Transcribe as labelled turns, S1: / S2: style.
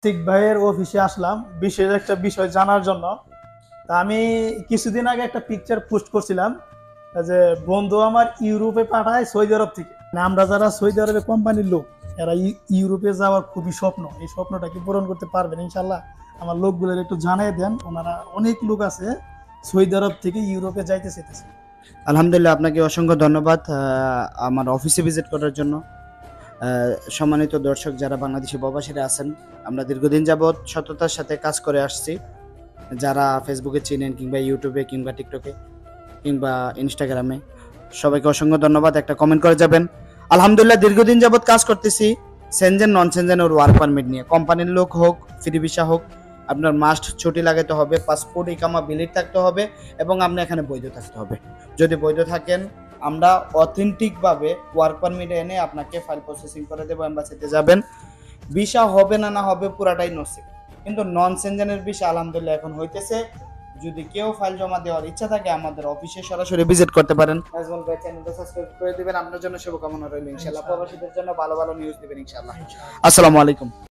S1: ঠিক ভাইয়ের অফিসে আসলাম বিশেষ একটা বিষয় জানার জন্য। তা আমি কিছুদিন আগে একটা পিকচার পোস্ট করছিলাম যে বন্ধু আমার ইউরোপে পাঠায় সৌদি আরব থেকে। মানে আমরা যারা সৌদি আরবে কোম্পানির লোক, এরা ইউরোপে যাওয়ার খুবই স্বপ্ন। এই স্বপ্নটা কি পূরণ করতে পারবেন ইনশাল্লাহ? আমার লোকগুলোর একটু জানাই দেন, ওনারা অনেক লোক আছে সৌদি আরব থেকে ইউরোপে যাইতে চাইতেছে।
S2: আলহামদুলিল্লাহ, আপনাকে অসংখ্য ধন্যবাদ আমার অফিসে ভিজিট করার জন্য। সম্মানিত দর্শক যারা বাংলাদেশি প্রবাসীরা আছেন, আমরা দীর্ঘদিন যাবৎ সততার সাথে কাজ করে আসছি। যারা ফেসবুকে চিনেন কিংবা ইউটিউবে কিংবা টিকটকে কিংবা ইনস্টাগ্রামে, সবাইকে অসংখ্য ধন্যবাদ। একটা কমেন্ট করে যাবেন। আলহামদুলিল্লাহ, দীর্ঘদিন যাবৎ কাজ করতেছি সেনজেন নন সেনজেন ওর ওয়ার্ক পারমিট নিয়ে। কোম্পানির লোক হোক, ফ্রি ভিসা হোক, আপনার মাস্ট ছুটি লাগাতে হবে, পাসপোর্ট ইকামা বিলিট থাকতে হবে এবং আপনি এখানে বৈধ থাকতে হবে। যদি বৈধ থাকেন, আমরা অথেন্টিকভাবে ওয়ার্ক পারমিট এনে আপনাকে ফাইল প্রসেসিং করে দেবো, এম্বাসিতে যাবেন। ভিসা হবে না না হবে পুরাটাই নসিব, কিন্তু নন সেনজেনের ভিসা আলহামদুলিল্লাহ এখন হইতেছে। যদি কেউ ফাইল জমা দেওয়ার ইচ্ছা থাকে আমাদের অফিসে সরাসরি ভিজিট করতে পারেন। নাজমুল ভাই চ্যানেলটা সাবস্ক্রাইব করে দিবেন। আপনার জন্য শুভকামনা রইল ইনশাআল্লাহ। প্রবাসীদের জন্য ভালো ভালো নিউজ দিবেন ইনশাআল্লাহ। আসসালামু আলাইকুম।